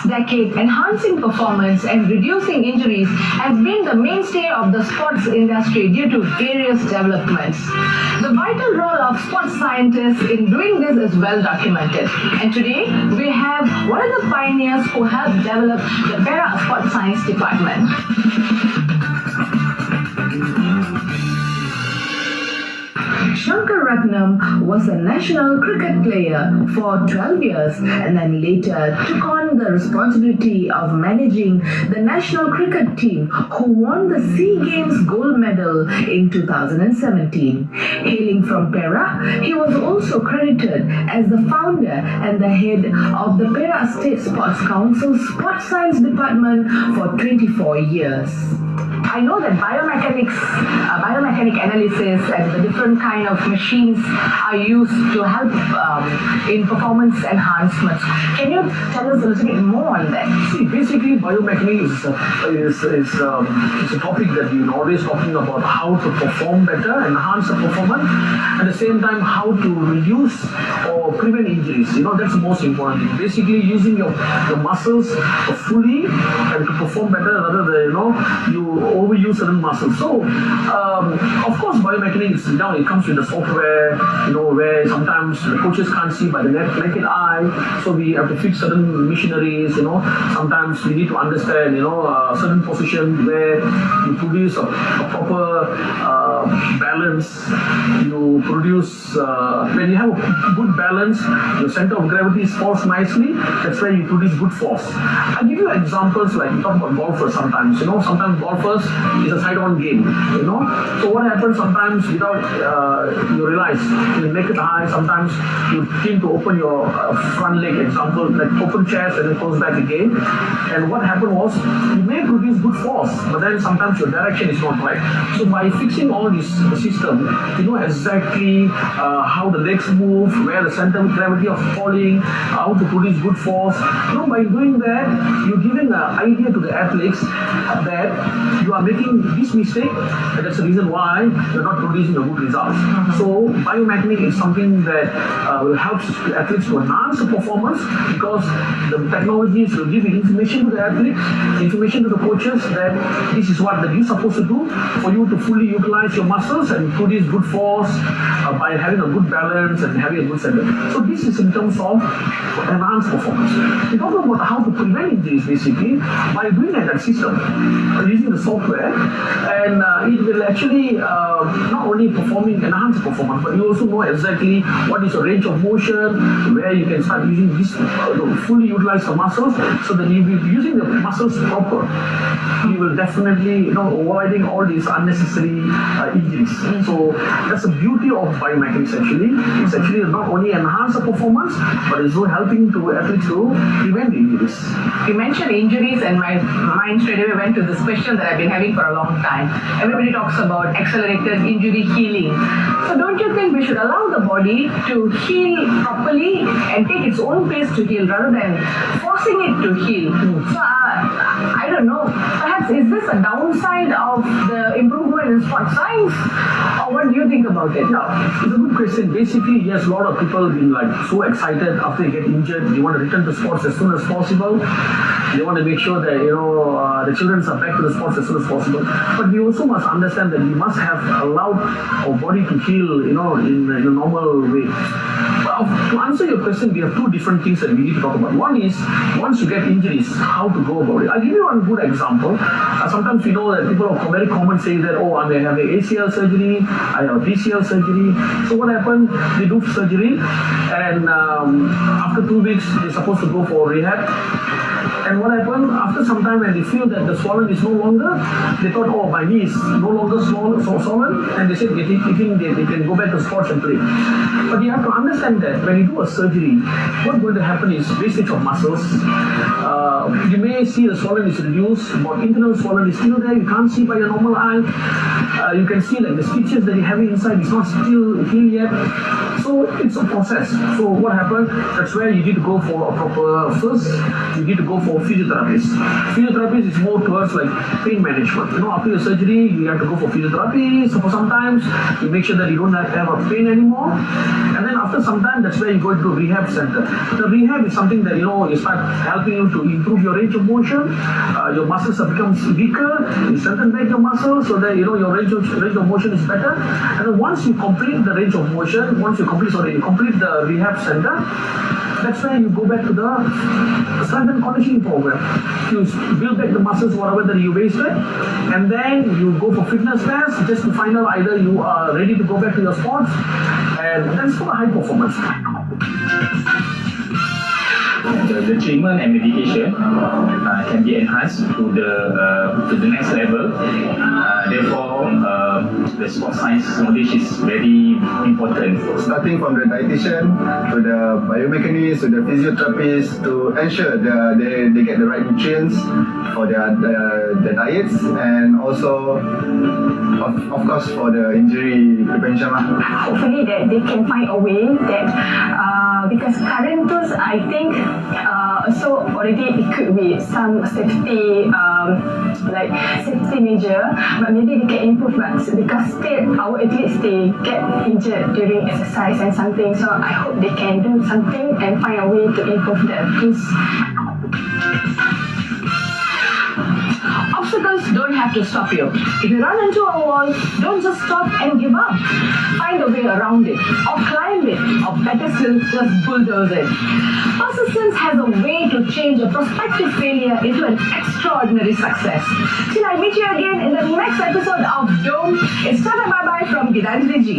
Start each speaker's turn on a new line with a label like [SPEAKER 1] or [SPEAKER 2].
[SPEAKER 1] decade, enhancing performance and reducing injuries has been the mainstay of the sports industry due to various developments. The vital role of sports scientists in doing this is well documented. And today, we have one of the pioneers who helped develop the Para Sports Science Department. Shankar Ratnam was a national cricket player for 12 years and then later took on the responsibility of managing the national cricket team who won the SEA Games gold medal in 2017. Hailing from Para, he was also credited as the founder and the head of the Para State Sports Council's Sports Science Department for 24 years. I know that biomechanic analysis and the different kind of machines are used to help in performance enhancements. Can you tell us a little bit more on that?
[SPEAKER 2] See, basically, biomechanics is a topic that we're always talking about how to perform better, enhance the performance, at the same time how to reduce or prevent injuries. That's the most important thing. Basically, using your muscles fully and to perform better rather than you overuse certain muscles. So, of course, biomechanics it comes with the software, where sometimes the coaches can't see by the naked eye, so we have to fix certain machineries. Sometimes we need to understand, certain position where you produce a proper balance. You produce when you have a good balance, your center of gravity falls nicely. That's where you produce good force. I'll give you examples like you talk about golfers sometimes. Sometimes golfers is a side-on game. So what happens sometimes without you realize in naked eye, sometimes you tend to open your front leg, example like open chest and then close back again. And what happened was you may produce good force, but then sometimes your direction is not right. So by fixing all this system, you know exactly how the legs move, where the center of gravity of falling, how to produce good force. By doing that, you're giving an idea to the athletes that you are making this mistake, and that's the reason why you're not producing a good result. So biomechanics is something that will help the athletes to enhance the performance, because the technologies will give information to the athletes, information to the coaches that this is what you're supposed to do for you to fully utilize your muscles and produce good force by having a good balance and having a good center. So this is in terms of enhanced performance. We talk about how to prevent injuries basically by doing that system, using the software, and it will actually not only enhance performance, but you also know exactly what is your range of motion, where you can start using this fully utilize the muscles, so that you'll be using the muscles proper. You will definitely avoiding all these unnecessary injuries. So that's the beauty of biomechanics actually. It's actually not only enhance the performance, but it's also helping to athletes to prevent injuries.
[SPEAKER 1] You mentioned injuries and my mind straight away went to this question that I've been having for a long time. Everybody talks about accelerated injury healing. So don't you think we should allow the body to heal properly and take its own pace to heal rather than forcing it to heal? So I don't know, perhaps is this a downside of the improvement in sports science, or what do you think about it?
[SPEAKER 2] Yeah, it's a good question. Basically, yes, a lot of people have been so excited after they get injured. They want to return to sports as soon as possible. They want to make sure that the children are back to the sports as soon as possible. But we also must understand that we must have allowed our body to heal, in a normal way. But to answer your question, we have two different things that we need to talk about. One is, once you get injuries, how to go about it. I'll give you one good example. Sometimes we know that people are very common saying that, I may have an ACL surgery, I have a PCL surgery. So what happened? They do surgery, and after 2 weeks, they're supposed to go for rehab. And what happened? After some time, when they feel that the swollen is no longer, they thought, my knee is no longer swollen, and they said they can go back to sports and play. But you have to understand that when you do a surgery, what's going to happen is wastage of muscles. You may see the swollen is reduced, but internal swollen is still there. You can't see by your normal eye. You can see the stitches that you have inside is not still healed yet. So it's a process. So what happened? That's where you need to go for a proper, first you need to go for physiotherapist. Physiotherapist is more towards like pain management. After your surgery, you have to go for physiotherapy. So for sometimes you make sure that you don't have a pain anymore. And then after some time, that's where you go to rehab center. The rehab is something that you start helping you to improve your range of motion. Your muscles have become weaker. You strengthen back your muscles so that your range of motion is better. And then once you complete the range of motion, you complete the rehab center, that's where you go back to the strength and conditioning program. You build back the muscles, whatever that you wasted, and then you go for fitness tests just to find out either you are ready to go back to your sports, and that's for high performance.
[SPEAKER 3] The treatment and medication can be enhanced to the next level. Therefore, the sports science knowledge is very important.
[SPEAKER 4] Starting from the dietitian to the biomechanist to the physiotherapist to ensure they get the right nutrients for the diets, and also of course for the injury prevention.
[SPEAKER 5] Hopefully that they can find a way that because current tools I think also already equipped with some safety safety measure, but maybe they can improve because still our athletes they get injured during exercise and something, so I hope they can do something and find a way to improve the tools.
[SPEAKER 1] Obstacles don't have to stop you. If you run into a wall, don't just stop and give up. Find a way around it, or climb it, or better still, just bulldoze it. Persistence has a way to change a prospective failure into an extraordinary success. Till I meet you again in the next episode of Dome, it's Tata Bye-Bye from Gitanjali Ji.